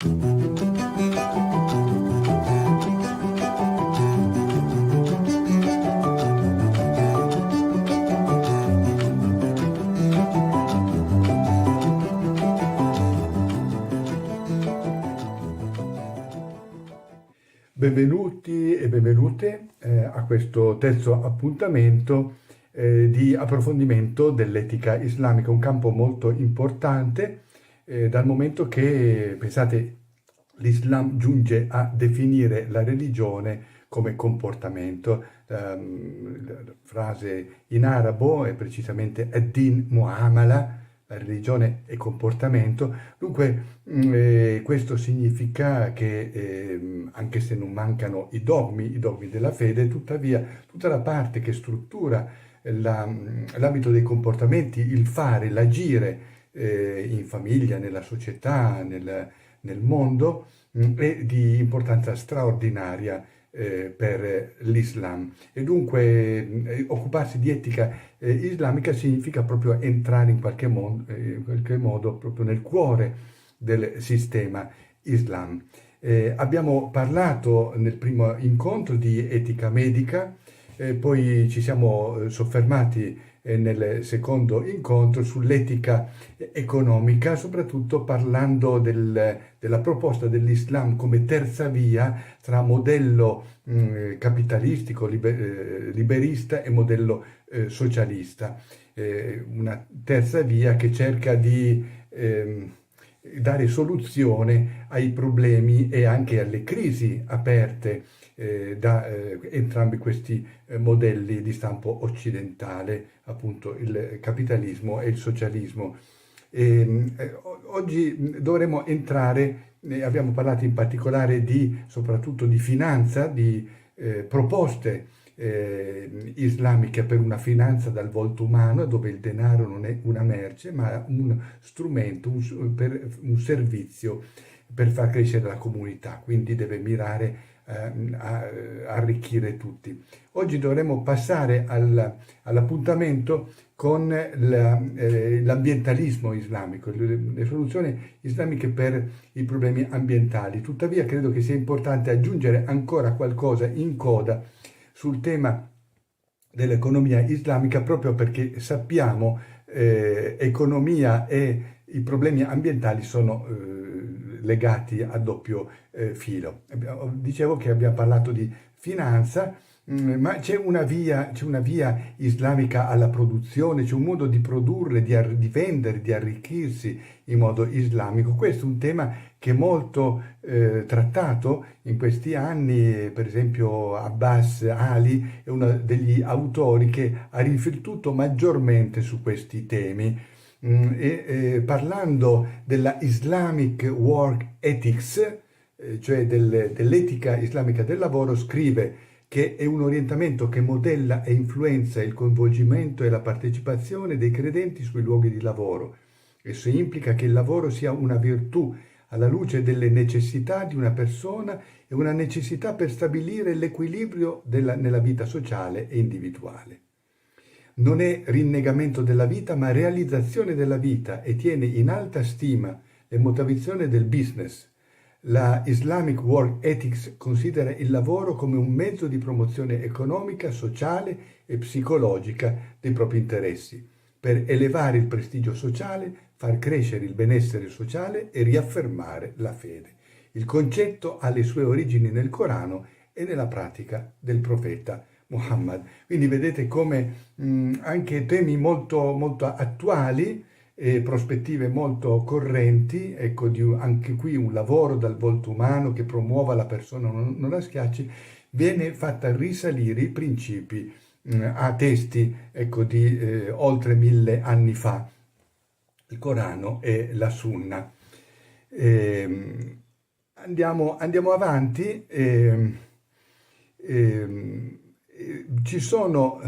Benvenuti e benvenute a questo terzo appuntamento di approfondimento dell'etica islamica, un campo molto importante dal momento che, pensate, l'Islam giunge a definire la religione come comportamento. La frase in arabo è precisamente ad-din muamala, la religione è comportamento. Dunque questo significa che anche se non mancano i dogmi della fede, tuttavia tutta la parte che struttura l'ambito dei comportamenti, il fare, l'agire in famiglia, nella società, nel mondo, è di importanza straordinaria per l'Islam. E dunque occuparsi di etica islamica significa proprio entrare in qualche modo proprio nel cuore del sistema Islam. Abbiamo parlato nel primo incontro di etica medica, poi ci siamo soffermati nel secondo incontro sull'etica economica, soprattutto parlando della proposta dell'Islam come terza via tra modello capitalistico, liberista e modello socialista. Una terza via che cerca di dare soluzione ai problemi e anche alle crisi aperte da entrambi questi modelli di stampo occidentale, appunto il capitalismo e il socialismo. Oggi dovremo entrare, abbiamo parlato in particolare soprattutto di finanza, di proposte islamiche per una finanza dal volto umano, dove il denaro non è una merce ma un strumento, un servizio per far crescere la comunità, quindi deve mirare a arricchire tutti. Oggi dovremo passare all'appuntamento con l'ambientalismo islamico, le soluzioni islamiche per i problemi ambientali. Tuttavia credo che sia importante aggiungere ancora qualcosa in coda sul tema dell'economia islamica, proprio perché sappiamo economia e i problemi ambientali sono legati a doppio filo. Dicevo che abbiamo parlato di finanza, ma c'è una via islamica alla produzione, c'è un modo di produrre, di vendere, di arricchirsi in modo islamico. Questo è un tema che è molto trattato in questi anni. Per esempio Abbas Ali è uno degli autori che ha riflettuto maggiormente su questi temi. Parlando della Islamic Work Ethics, cioè dell'etica islamica del lavoro, scrive che è un orientamento che modella e influenza il coinvolgimento e la partecipazione dei credenti sui luoghi di lavoro. Esso implica che il lavoro sia una virtù alla luce delle necessità di una persona e una necessità per stabilire l'equilibrio nella vita sociale e individuale. Non è rinnegamento della vita, ma realizzazione della vita, e tiene in alta stima le motivazioni del business. La Islamic Work Ethics considera il lavoro come un mezzo di promozione economica, sociale e psicologica dei propri interessi, per elevare il prestigio sociale, far crescere il benessere sociale e riaffermare la fede. Il concetto ha le sue origini nel Corano e nella pratica del profeta Muhammad. Quindi vedete come anche temi molto, molto attuali e prospettive molto correnti, ecco, anche qui un lavoro dal volto umano che promuova la persona, non la schiacci, viene fatta risalire i principi a testi, ecco, di oltre 1000 anni fa, il Corano e la Sunna. Andiamo avanti. Ci sono,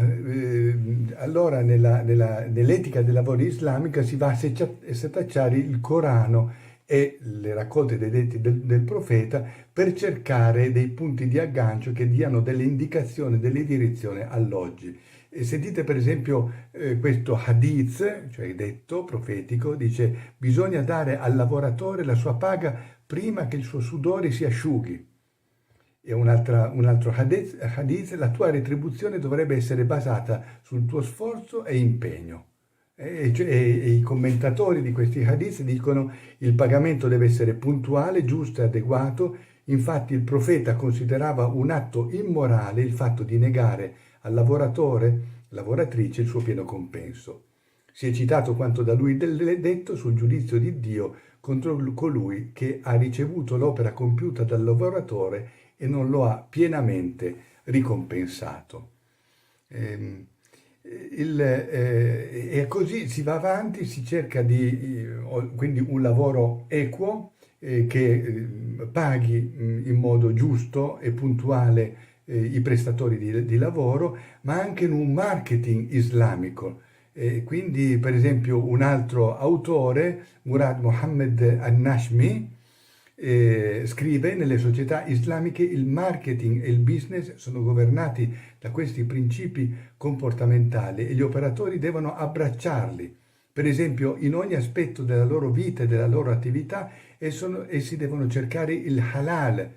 allora nell'etica del lavoro islamica si va a setacciare il Corano e le raccolte dei detti del profeta per cercare dei punti di aggancio che diano delle indicazioni, delle direzioni all'oggi. E sentite per esempio questo hadith, cioè detto profetico, dice: bisogna dare al lavoratore la sua paga prima che il suo sudore si asciughi. E un altro hadith, la tua retribuzione dovrebbe essere basata sul tuo sforzo e impegno. E i commentatori di questi hadith dicono il pagamento deve essere puntuale, giusto e adeguato. Infatti il profeta considerava un atto immorale il fatto di negare al lavoratore, lavoratrice, il suo pieno compenso. Si è citato quanto da lui detto sul giudizio di Dio contro colui che ha ricevuto l'opera compiuta dal lavoratore e non lo ha pienamente ricompensato. E così si va avanti, si cerca quindi un lavoro equo che paghi in modo giusto e puntuale i prestatori di lavoro, ma anche in un marketing islamico. Quindi, per esempio, un altro autore, Murad Mohammed al-Nashmi, scrive: nelle società islamiche il marketing e il business sono governati da questi principi comportamentali e gli operatori devono abbracciarli. Per esempio, in ogni aspetto della loro vita e della loro attività, essi devono cercare il halal,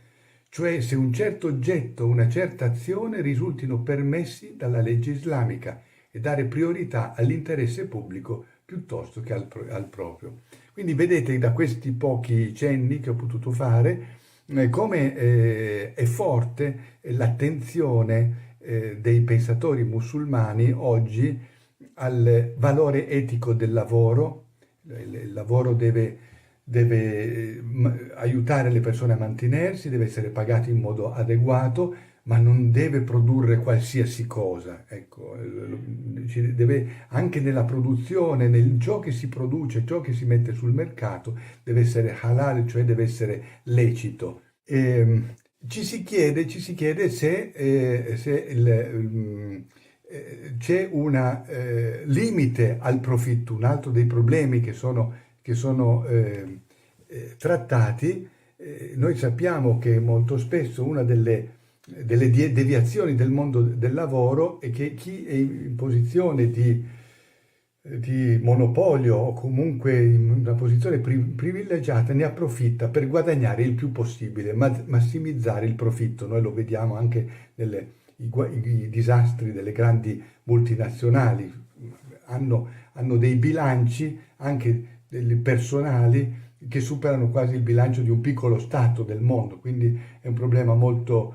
cioè se un certo oggetto, una certa azione risultino permessi dalla legge islamica, e dare priorità all'interesse pubblico piuttosto che al proprio. Quindi vedete da questi pochi cenni che ho potuto fare come è forte l'attenzione dei pensatori musulmani oggi al valore etico del lavoro. Il lavoro deve aiutare le persone a mantenersi, deve essere pagato in modo adeguato, ma non deve produrre qualsiasi cosa. Ecco, anche nella produzione, nel ciò che si produce, ciò che si mette sul mercato, deve essere halal, cioè deve essere lecito. Ci si chiede se c'è un limite al profitto. Un altro dei problemi che sono trattati, noi sappiamo che molto spesso una delle deviazioni del mondo del lavoro è che chi è in posizione di monopolio o comunque in una posizione privilegiata ne approfitta per guadagnare il più possibile, massimizzare il profitto. Noi lo vediamo anche i disastri delle grandi multinazionali, hanno dei bilanci anche dei personali che superano quasi il bilancio di un piccolo stato del mondo, quindi è un problema molto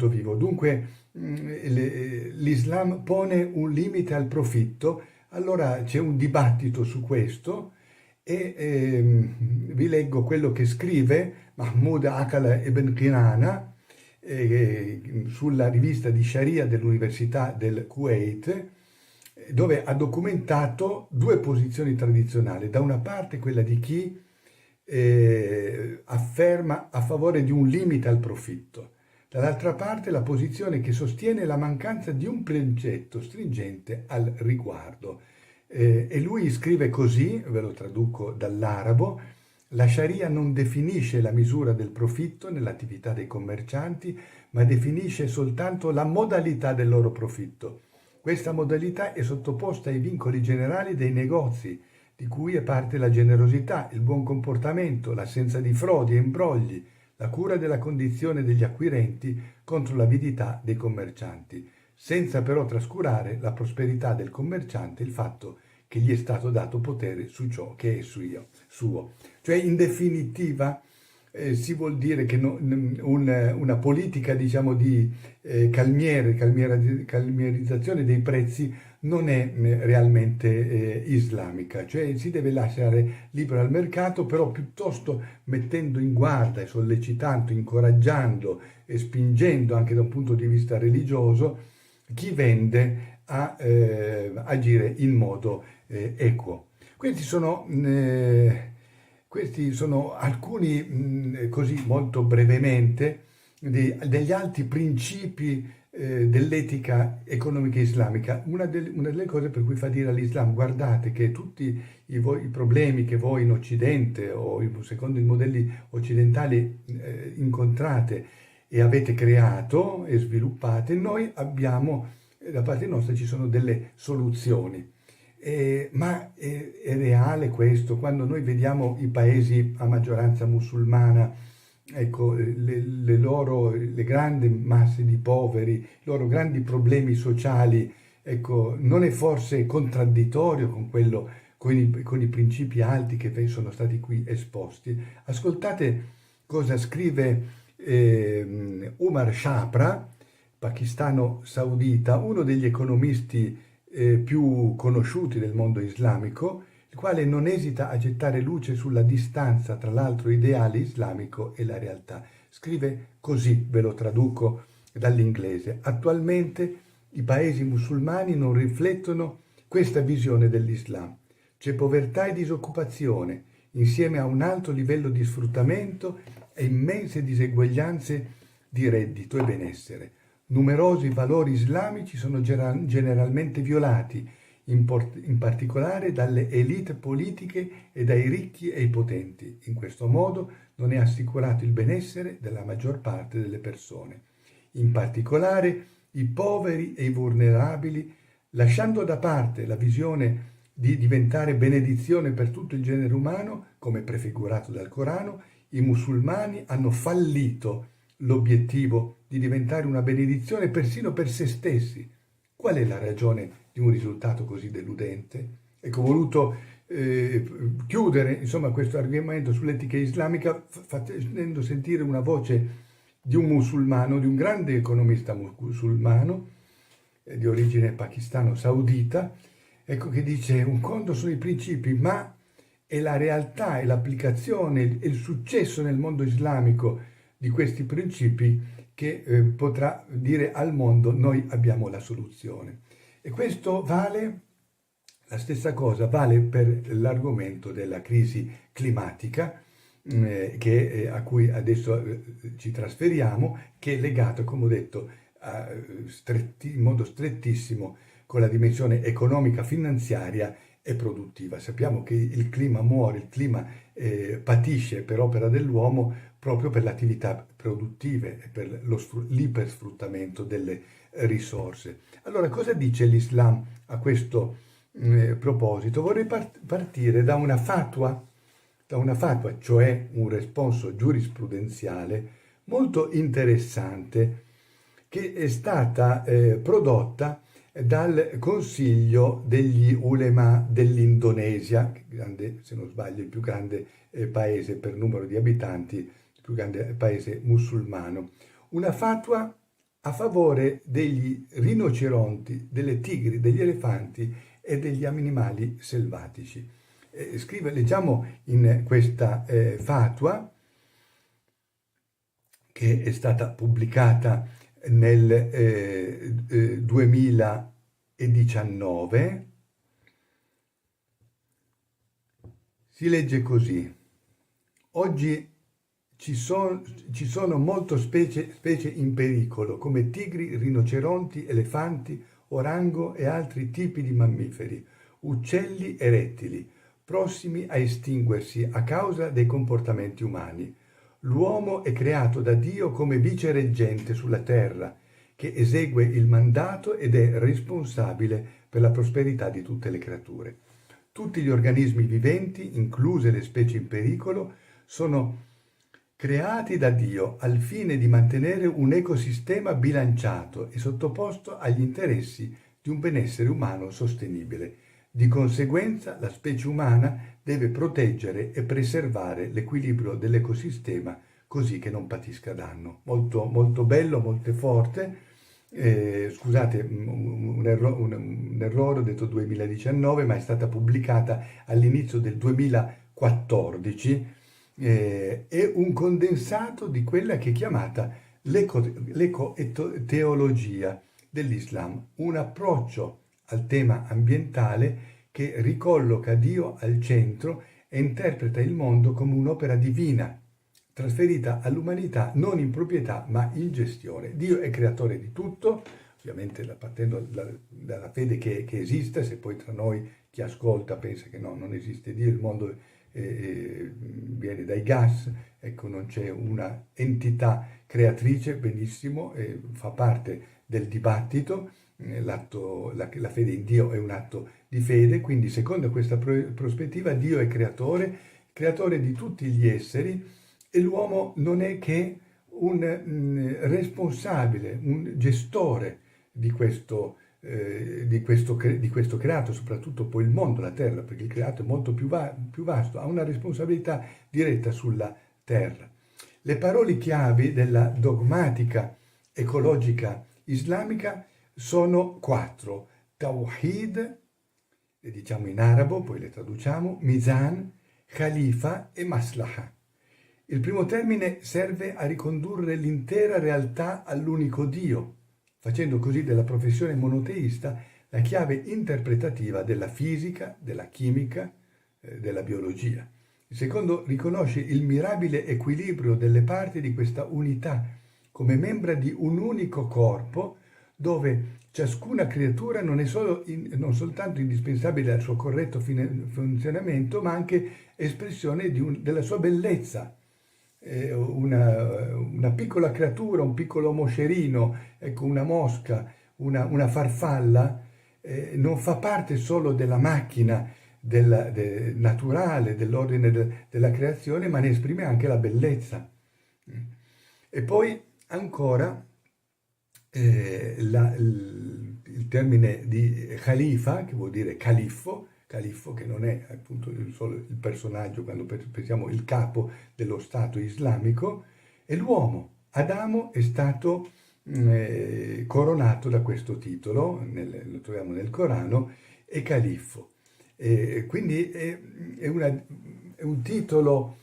vivo. Dunque l'Islam pone un limite al profitto. Allora c'è un dibattito su questo e vi leggo quello che scrive Mahmoud Akala ibn Kinana sulla rivista di Sharia dell'Università del Kuwait, dove ha documentato due posizioni tradizionali. Da una parte quella di chi afferma a favore di un limite al profitto, dall'altra parte la posizione che sostiene la mancanza di un precetto stringente al riguardo. E lui scrive così, ve lo traduco dall'arabo: la Sharia non definisce la misura del profitto nell'attività dei commercianti, ma definisce soltanto la modalità del loro profitto. Questa modalità è sottoposta ai vincoli generali dei negozi, di cui è parte la generosità, il buon comportamento, l'assenza di frodi e imbrogli, la cura della condizione degli acquirenti contro l'avidità dei commercianti, senza però trascurare la prosperità del commerciante, il fatto che gli è stato dato potere su ciò che è suo. Cioè, in definitiva, si vuol dire che una politica, diciamo, di calmierizzazione dei prezzi non è realmente islamica, cioè si deve lasciare libero al mercato, però piuttosto mettendo in guardia, sollecitando, incoraggiando e spingendo anche da un punto di vista religioso chi vende a agire in modo equo. Questi sono alcuni, così molto brevemente, degli altri principi dell'etica economica islamica. Una delle cose per cui fa dire all'Islam: guardate che tutti i problemi che voi in Occidente o secondo i modelli occidentali incontrate e avete creato e sviluppate, noi abbiamo, da parte nostra ci sono delle soluzioni. Ma è reale questo? Quando noi vediamo i paesi a maggioranza musulmana, ecco, le grandi masse di poveri, i loro grandi problemi sociali, ecco, non è forse contraddittorio con quello, con i principi alti che sono stati qui esposti? Ascoltate cosa scrive Umar Chapra, pakistano saudita, uno degli economisti più conosciuti del mondo islamico, il quale non esita a gettare luce sulla distanza tra l'altro ideale islamico e la realtà. Scrive così, ve lo traduco dall'inglese: attualmente i paesi musulmani non riflettono questa visione dell'Islam. C'è povertà e disoccupazione, insieme a un alto livello di sfruttamento e immense diseguaglianze di reddito e benessere. Numerosi valori islamici sono generalmente violati, in particolare dalle elite politiche e dai ricchi e i potenti. In questo modo non è assicurato il benessere della maggior parte delle persone, in particolare i poveri e i vulnerabili, lasciando da parte la visione di diventare benedizione per tutto il genere umano, come prefigurato dal Corano. I musulmani hanno fallito l'obiettivo di diventare una benedizione persino per se stessi. Qual è la ragione di un risultato così deludente? Ecco, ho voluto chiudere insomma questo argomento sull'etica islamica facendo sentire una voce di un musulmano, di un grande economista musulmano di origine pakistano-saudita, ecco, che dice: un conto sono i principi, ma è la realtà e l'applicazione e il successo nel mondo islamico di questi principi che potrà dire al mondo: noi abbiamo la soluzione. E questo vale, la stessa cosa vale per l'argomento della crisi climatica, a cui adesso ci trasferiamo, che è legato, come ho detto, in modo strettissimo con la dimensione economica, finanziaria e produttiva. Sappiamo che il clima muore, il clima patisce per opera dell'uomo proprio per le attività produttive e per l'ipersfruttamento delle risorse. Allora, cosa dice l'Islam a questo proposito? Vorrei partire da una fatwa, cioè un responso giurisprudenziale molto interessante, che è stata prodotta dal Consiglio degli Ulema dell'Indonesia, grande, se non sbaglio, il più grande paese per numero di abitanti, il più grande paese musulmano. Una fatwa a favore degli rinoceronti, delle tigri, degli elefanti e degli animali selvatici. Leggiamo in questa fatwa, che è stata pubblicata nel 2019, si legge così: oggi ci sono molte specie in pericolo, come tigri, rinoceronti, elefanti, orango e altri tipi di mammiferi, uccelli e rettili, prossimi a estinguersi a causa dei comportamenti umani. L'uomo è creato da Dio come vicereggente sulla terra, che esegue il mandato ed è responsabile per la prosperità di tutte le creature. Tutti gli organismi viventi, incluse le specie in pericolo, sono creati da Dio al fine di mantenere un ecosistema bilanciato e sottoposto agli interessi di un benessere umano sostenibile. Di conseguenza, la specie umana deve proteggere e preservare l'equilibrio dell'ecosistema così che non patisca danno. Molto, molto bello, molto forte. Scusate, un errore, ho detto 2019, ma è stata pubblicata all'inizio del 2014. È un condensato di quella che è chiamata l'ecoteologia dell'Islam, un approccio al tema ambientale che ricolloca Dio al centro e interpreta il mondo come un'opera divina, trasferita all'umanità non in proprietà ma in gestione. Dio è creatore di tutto, ovviamente partendo dalla fede che esiste. Se poi tra noi chi ascolta pensa che no, non esiste Dio, il mondo viene dai gas, ecco, non c'è una entità creatrice, benissimo, fa parte del dibattito, la fede in Dio è un atto di fede, quindi secondo questa prospettiva Dio è creatore di tutti gli esseri e l'uomo non è che un responsabile, un gestore di questo creato, soprattutto poi il mondo, la terra, perché il creato è molto più vasto, ha una responsabilità diretta sulla terra. Le parole chiavi della dogmatica ecologica islamica sono 4: Tawhid, le diciamo in arabo, poi le traduciamo, Mizan, Khalifa e Maslaha. Il primo termine serve a ricondurre l'intera realtà all'unico Dio, facendo così della professione monoteista la chiave interpretativa della fisica, della chimica, della biologia. Il secondo riconosce il mirabile equilibrio delle parti di questa unità come membra di un unico corpo dove ciascuna creatura non è non soltanto indispensabile al suo corretto funzionamento, ma anche espressione della sua bellezza. Una piccola creatura, un piccolo moscerino, ecco, una mosca, una farfalla, non fa parte solo della macchina naturale, dell'ordine della creazione, ma ne esprime anche la bellezza. E poi ancora il termine di Khalifa, che vuol dire califfo che non è appunto solo il personaggio, quando pensiamo il capo dello Stato islamico, e l'uomo. Adamo è stato coronato da questo titolo, lo troviamo nel Corano, è califfo. Quindi è un titolo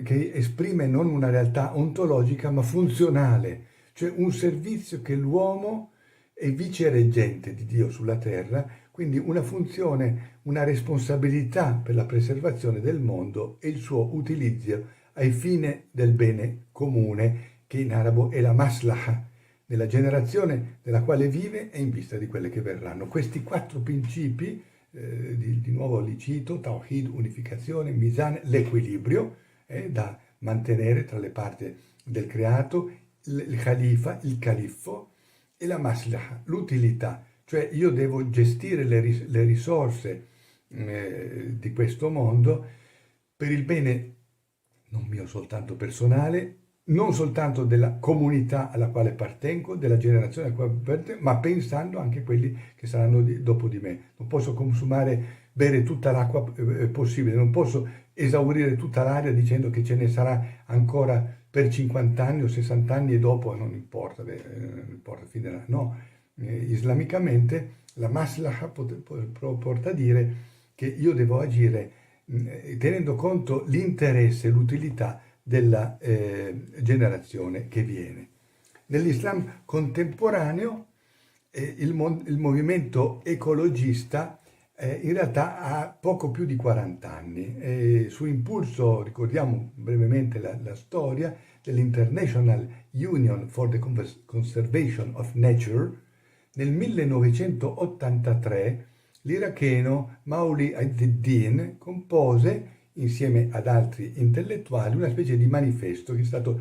che esprime non una realtà ontologica, ma funzionale, cioè un servizio che l'uomo è vicereggente di Dio sulla terra, quindi una funzione, una responsabilità per la preservazione del mondo e il suo utilizzo ai fini del bene comune, che in arabo è la maslaha, nella generazione nella quale vive e in vista di quelle che verranno. Questi 4 principi, di nuovo li cito: Tawhid, unificazione; Mizan, l'equilibrio da mantenere tra le parti del creato; il Khalifa, il califfo; e la maslaha, l'utilità, cioè io devo gestire le risorse di questo mondo per il bene non mio soltanto personale, non soltanto della comunità alla quale appartengo, della generazione alla quale appartengo, ma pensando anche a quelli che saranno dopo di me. Non posso bere tutta l'acqua possibile, non posso esaurire tutta l'aria dicendo che ce ne sarà ancora per 50 anni o 60 anni e dopo non importa, non importa, finirà. No, islamicamente la maslaha porta a dire che io devo agire tenendo conto l'interesse, l'utilità della generazione che viene. Nell'Islam contemporaneo il movimento ecologista in realtà ha poco più di 40 anni. Su impulso, ricordiamo brevemente la storia, dell'International Union for the Conservation of Nature, nel 1983 l'iracheno Mauli Azzedine compose, insieme ad altri intellettuali, una specie di manifesto che è stato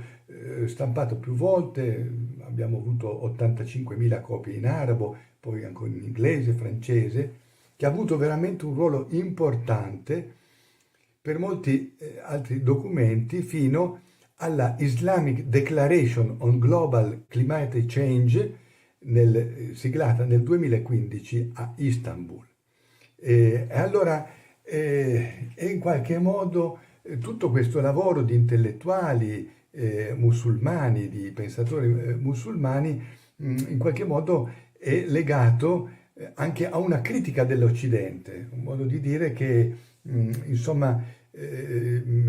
stampato più volte. Abbiamo avuto 85.000 copie in arabo, poi anche in inglese, francese, che ha avuto veramente un ruolo importante per molti altri documenti, fino alla Islamic Declaration on Global Climate Change, siglata nel 2015 a Istanbul. E allora in qualche modo tutto questo lavoro di intellettuali musulmani, di pensatori musulmani, in qualche modo è legato anche a una critica dell'Occidente, un modo di dire che insomma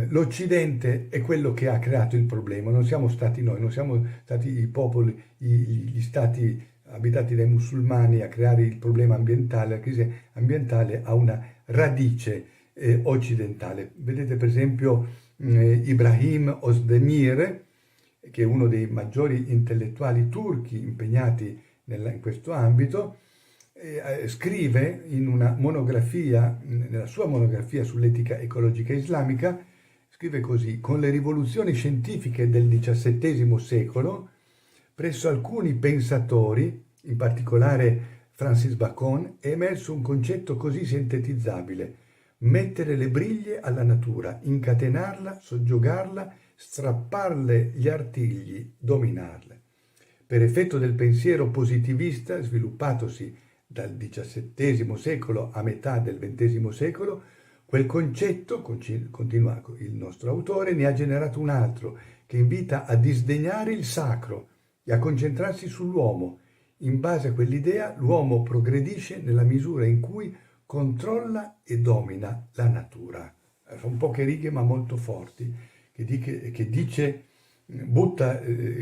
l'Occidente è quello che ha creato il problema, non siamo stati noi, non siamo stati i popoli, gli stati abitati dai musulmani a creare il problema ambientale. La crisi ambientale ha una radice occidentale. Vedete per esempio Ibrahim Özdemir, che è uno dei maggiori intellettuali turchi impegnati in questo ambito, scrive in una monografia, nella sua monografia sull'etica ecologica islamica, scrive così: con le rivoluzioni scientifiche del XVII secolo, presso alcuni pensatori, in particolare Francis Bacon, è emerso un concetto così sintetizzabile: mettere le briglie alla natura, incatenarla, soggiogarla, strapparle gli artigli, dominarle. Per effetto del pensiero positivista sviluppatosi dal XVII secolo a metà del XX secolo, quel concetto, continua il nostro autore, ne ha generato un altro che invita a disdegnare il sacro e a concentrarsi sull'uomo. In base a quell'idea, l'uomo progredisce nella misura in cui controlla e domina la natura. Sono poche righe ma molto forti, che dice, butta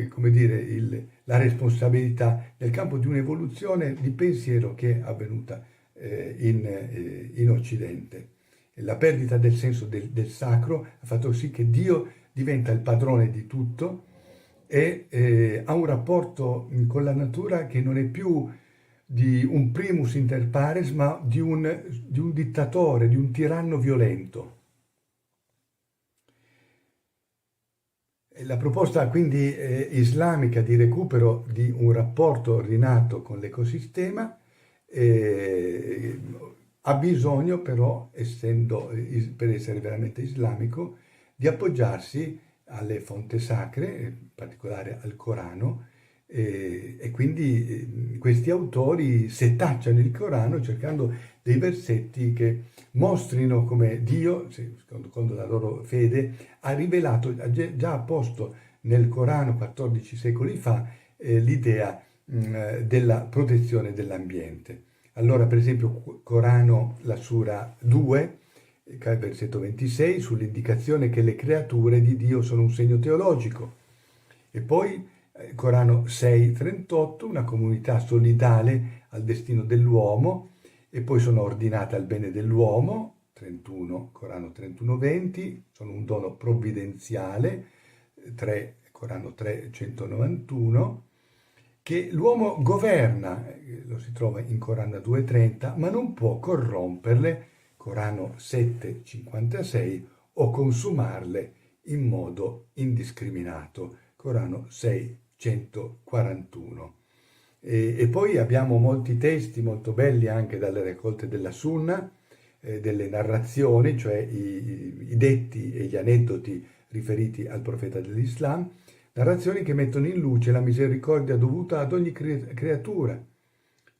come dire, la responsabilità nel campo di un'evoluzione di pensiero che è avvenuta in Occidente. La perdita del senso del sacro ha fatto sì che Dio diventa il padrone di tutto e ha un rapporto con la natura che non è più di un primus inter pares, ma di un dittatore, di un tiranno violento. La proposta quindi islamica di recupero di un rapporto ordinato con l'ecosistema ha bisogno però, per essere veramente islamico, di appoggiarsi alle fonti sacre, in particolare al Corano, e quindi questi autori setacciano il Corano cercando dei versetti che mostrino come Dio, secondo la loro fede, ha rivelato, ha già posto nel Corano 14 secoli fa l'idea della protezione dell'ambiente. Allora, per esempio, Corano, la Sura 2, versetto 26, sull'indicazione che le creature di Dio sono un segno teologico. E poi Corano 6,38, una comunità solidale al destino dell'uomo, e poi sono ordinate al bene dell'uomo, 31, Corano 31,20, sono un dono provvidenziale, Corano 3,191, che l'uomo governa, lo si trova in Corano 2,30, ma non può corromperle, Corano 7,56, o consumarle in modo indiscriminato, Corano 6,141. E poi abbiamo molti testi molto belli anche dalle raccolte della Sunna, delle narrazioni, cioè i detti e gli aneddoti riferiti al profeta dell'Islam, narrazioni che mettono in luce la misericordia dovuta ad ogni creatura,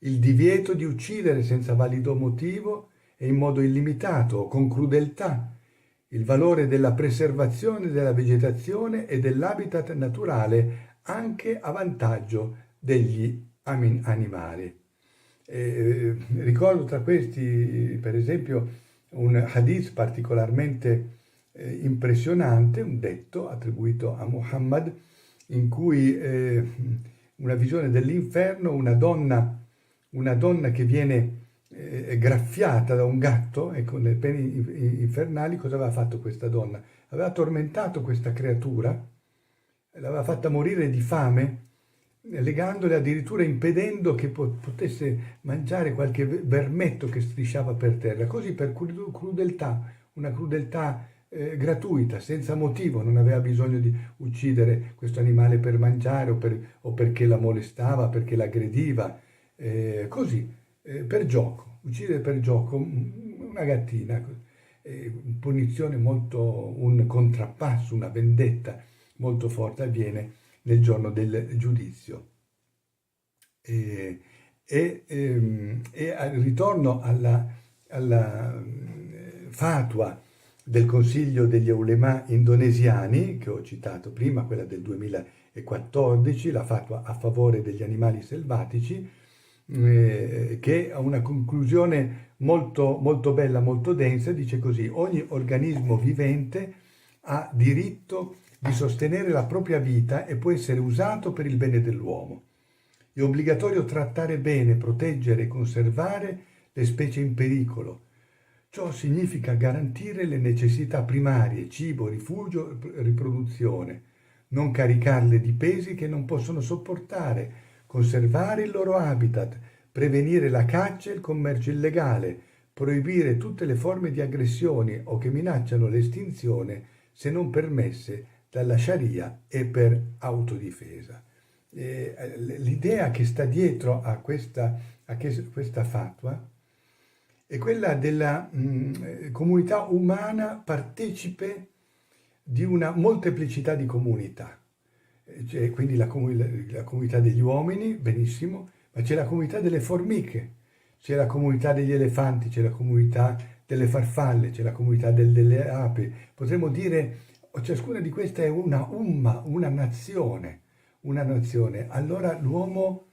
il divieto di uccidere senza valido motivo e in modo illimitato o con crudeltà, il valore della preservazione della vegetazione e dell'habitat naturale anche a vantaggio degli animali. Ricordo tra questi, per esempio, un hadith particolarmente impressionante, un detto attribuito a Muhammad, in cui una visione dell'inferno, una donna che viene graffiata da un gatto, e con le pene infernali. Cosa aveva fatto questa donna? Aveva tormentato questa creatura, l'aveva fatta morire di fame, legandole, addirittura impedendo che potesse mangiare qualche vermetto che strisciava per terra, così per crudeltà, una crudeltà gratuita, senza motivo. Non aveva bisogno di uccidere questo animale per mangiare o perché la molestava, perché l'aggrediva, così, per gioco, uccidere per gioco una gattina, punizione un contrappasso, una vendetta molto forte avviene nel giorno del giudizio. E al ritorno alla fatua del Consiglio degli Ulema indonesiani, che ho citato prima, quella del 2014, la fatua a favore degli animali selvatici, che ha una conclusione molto, molto bella, molto densa, dice così: ogni organismo vivente ha diritto di sostenere la propria vita e può essere usato per il bene dell'uomo. È obbligatorio trattare bene, proteggere e conservare le specie in pericolo. Ciò significa garantire le necessità primarie, cibo, rifugio, riproduzione, non caricarle di pesi che non possono sopportare, conservare il loro habitat, prevenire la caccia e il commercio illegale, proibire tutte le forme di aggressioni o che minacciano l'estinzione se non permesse dalla Sharia e per autodifesa. L'idea che sta dietro a questa questa fatwa è quella della comunità umana partecipe di una molteplicità di comunità. C'è quindi la comunità degli uomini, benissimo, ma c'è la comunità delle formiche, c'è la comunità degli elefanti, c'è la comunità delle farfalle, c'è la comunità delle api. Potremmo dire, ciascuna di queste è una umma, una nazione, una nazione. Allora l'uomo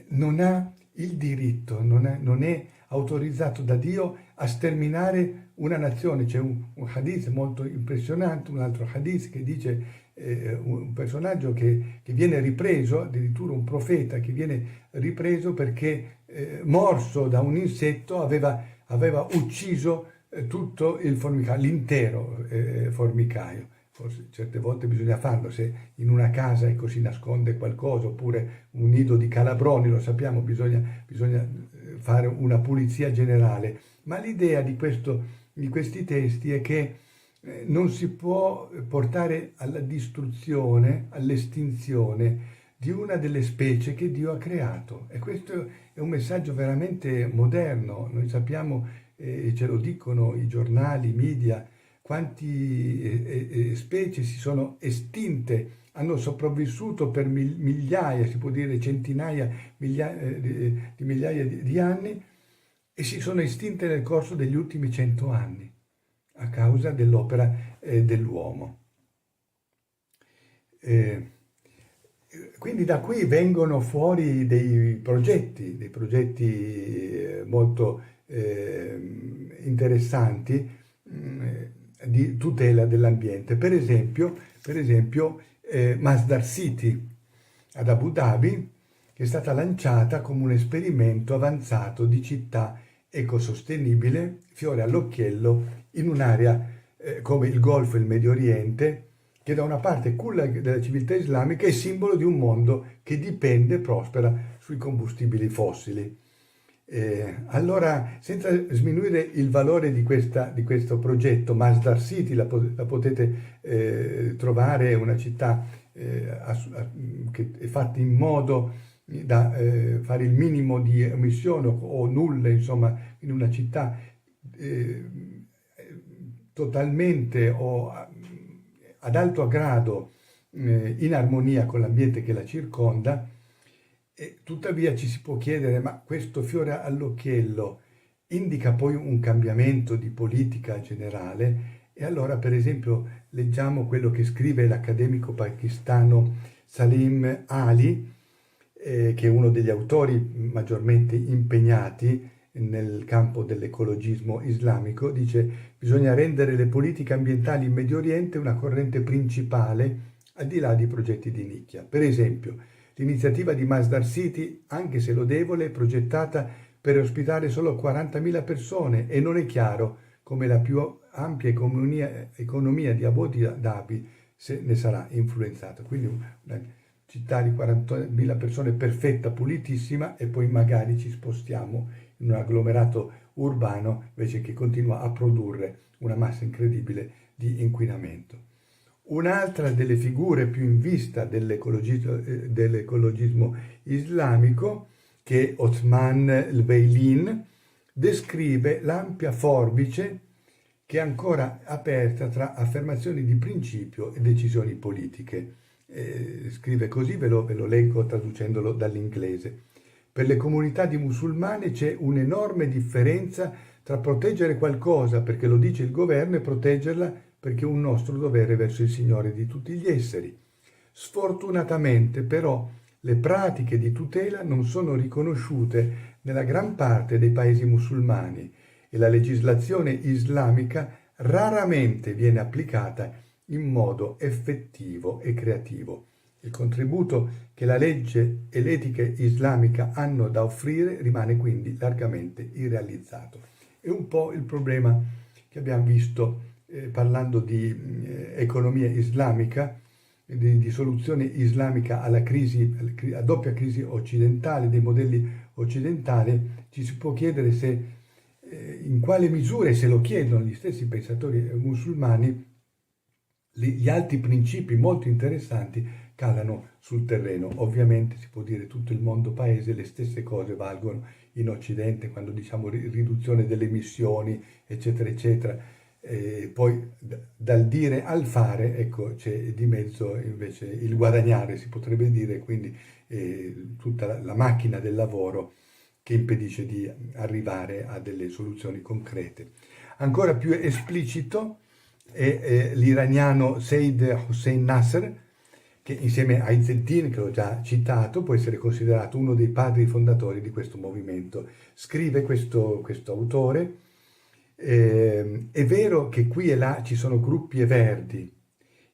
non ha il diritto, non è autorizzato da Dio a sterminare una nazione. C'è un hadith molto impressionante, un altro hadith che dice un personaggio che viene ripreso, addirittura un profeta che viene ripreso perché morso da un insetto aveva ucciso tutto il formicaio, l'intero formicaio. Forse certe volte bisogna farlo, se in una casa si nasconde qualcosa, oppure un nido di calabroni, lo sappiamo, bisogna fare una pulizia generale. Ma l'idea di questi testi è che non si può portare alla distruzione, all'estinzione di una delle specie che Dio ha creato. E questo è un messaggio veramente moderno. Noi sappiamo, ce lo dicono i giornali, i media, quante specie si sono estinte, hanno sopravvissuto per migliaia, si può dire centinaia di migliaia di anni, e si sono estinte nel corso degli ultimi 100 anni a causa dell'opera dell'uomo. Quindi da qui vengono fuori dei progetti molto interessanti di tutela dell'ambiente. Per esempio Masdar City ad Abu Dhabi, che è stata lanciata come un esperimento avanzato di città ecosostenibile, fiore all'occhiello, in un'area come il Golfo e il Medio Oriente, che da una parte culla della civiltà islamica è simbolo di un mondo che dipende e prospera sui combustibili fossili. Allora, senza sminuire il valore di questo progetto, Masdar City la potete trovare, è una città che è fatta in modo da fare il minimo di emissione o nulle, insomma, in una città totalmente o ad alto grado in armonia con l'ambiente che la circonda. E tuttavia ci si può chiedere, ma questo fiore all'occhiello indica poi un cambiamento di politica generale? E allora, per esempio, leggiamo quello che scrive l'accademico pakistano Salim Ali, che è uno degli autori maggiormente impegnati nel campo dell'ecologismo islamico. Dice: bisogna rendere le politiche ambientali in Medio Oriente una corrente principale al di là di progetti di nicchia. Per esempio, l'iniziativa di Masdar City, anche se lodevole, è progettata per ospitare solo 40.000 persone e non è chiaro come la più ampia economia di Abu Dhabi se ne sarà influenzata. Quindi una città di 40.000 persone perfetta, pulitissima, e poi magari ci spostiamo in un agglomerato urbano invece che continua a produrre una massa incredibile di inquinamento. Un'altra delle figure più in vista dell'ecologismo islamico, che è Othman El-Beilin, descrive l'ampia forbice che è ancora aperta tra affermazioni di principio e decisioni politiche. Scrive così, ve lo leggo traducendolo dall'inglese. Per le comunità di musulmane c'è un'enorme differenza tra proteggere qualcosa perché lo dice il governo e proteggerla perché è un nostro dovere verso il Signore di tutti gli esseri. Sfortunatamente, però, le pratiche di tutela non sono riconosciute nella gran parte dei paesi musulmani e la legislazione islamica raramente viene applicata in modo effettivo e creativo. Il contributo che la legge e l'etica islamica hanno da offrire rimane quindi largamente irrealizzato. È un po' il problema che abbiamo visto parlando di economia islamica, di soluzione islamica alla crisi, a doppia crisi occidentale, dei modelli occidentali. Ci si può chiedere se, in quale misura, e se lo chiedono gli stessi pensatori musulmani, gli altri principi molto interessanti calano sul terreno. Ovviamente si può dire tutto il mondo paese, le stesse cose valgono in Occidente quando diciamo riduzione delle emissioni, eccetera, eccetera. Poi dal dire al fare, ecco, c'è di mezzo invece il guadagnare, si potrebbe dire, quindi tutta la macchina del lavoro che impedisce di arrivare a delle soluzioni concrete. Ancora più esplicito è l'iraniano Said Hossein Nasr, che insieme a Izzeddin, che l'ho già citato, può essere considerato uno dei padri fondatori di questo movimento. Scrive questo autore: è vero che qui e là ci sono gruppi e verdi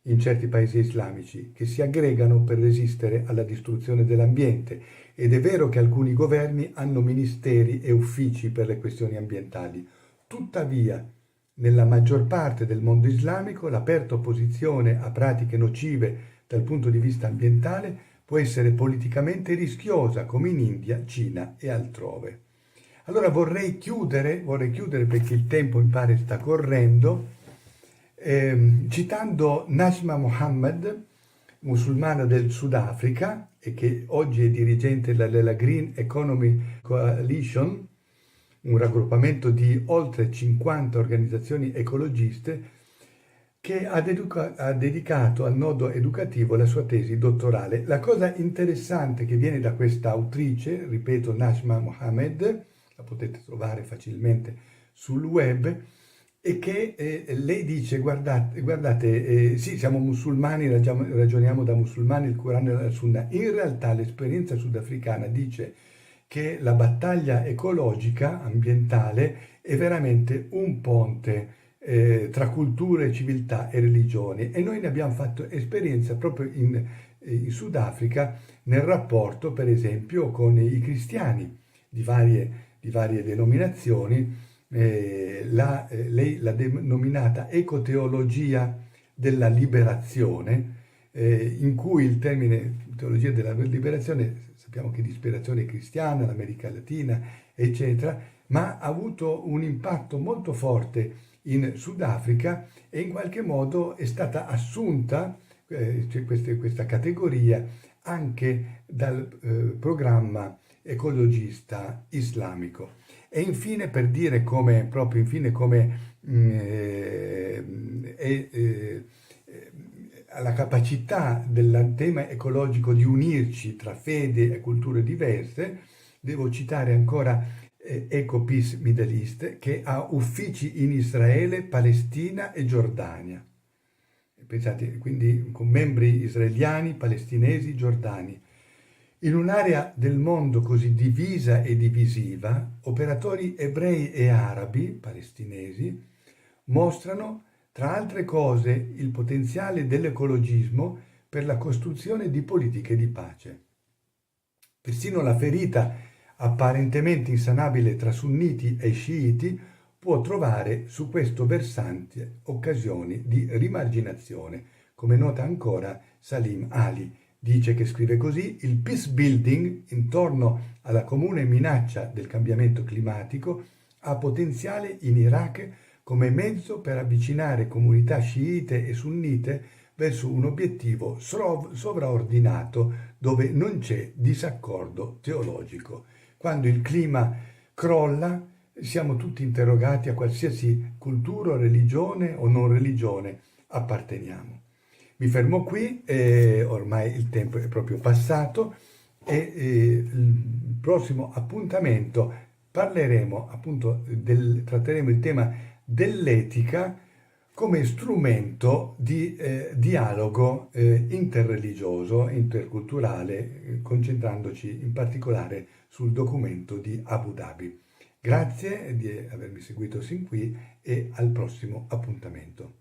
in certi paesi islamici che si aggregano per resistere alla distruzione dell'ambiente, ed è vero che alcuni governi hanno ministeri e uffici per le questioni ambientali. Tuttavia, nella maggior parte del mondo islamico, l'aperta opposizione a pratiche nocive dal punto di vista ambientale può essere politicamente rischiosa, come in India, Cina e altrove. Allora vorrei chiudere perché il tempo mi pare sta correndo, citando Najma Mohammed, musulmana del Sudafrica e che oggi è dirigente della Green Economy Coalition, un raggruppamento di oltre 50 organizzazioni ecologiste, che ha dedicato al nodo educativo la sua tesi dottorale. La cosa interessante che viene da questa autrice, ripeto, Najma Mohammed, la potete trovare facilmente sul web, è che lei dice: guardate, sì, siamo musulmani, ragioniamo da musulmani, il Corano e la Sunna. In realtà l'esperienza sudafricana dice che la battaglia ecologica, ambientale, è veramente un ponte tra culture, civiltà e religioni, e noi ne abbiamo fatto esperienza proprio in Sudafrica nel rapporto, per esempio, con i cristiani di varie denominazioni. Lei l'ha denominata ecoteologia della liberazione, in cui il termine teologia della liberazione sappiamo che è di ispirazione cristiana, l'America Latina, eccetera, ma ha avuto un impatto molto forte in Sudafrica e in qualche modo è stata assunta questa categoria anche dal programma ecologista islamico. E infine, per dire come alla capacità del tema ecologico di unirci tra fede e culture diverse, devo citare ancora Ecopeace Middle East, che ha uffici in Israele, Palestina e Giordania. Pensate, quindi con membri israeliani, palestinesi, giordani. In un'area del mondo così divisa e divisiva, operatori ebrei e arabi, palestinesi, mostrano, tra altre cose, il potenziale dell'ecologismo per la costruzione di politiche di pace. Persino la ferita apparentemente insanabile tra sunniti e sciiti può trovare su questo versante occasioni di rimarginazione, come nota ancora Salim Ali. Dice, che scrive così: il peace building intorno alla comune minaccia del cambiamento climatico ha potenziale in Iraq come mezzo per avvicinare comunità sciite e sunnite verso un obiettivo sovraordinato dove non c'è disaccordo teologico. Quando il clima crolla, siamo tutti interrogati a qualsiasi cultura, religione o non religione apparteniamo. Mi fermo qui, ormai il tempo è proprio passato, e il prossimo appuntamento parleremo appunto tratteremo il tema dell'etica come strumento di dialogo interreligioso, interculturale, concentrandoci in particolare sul documento di Abu Dhabi. Grazie di avermi seguito sin qui e al prossimo appuntamento.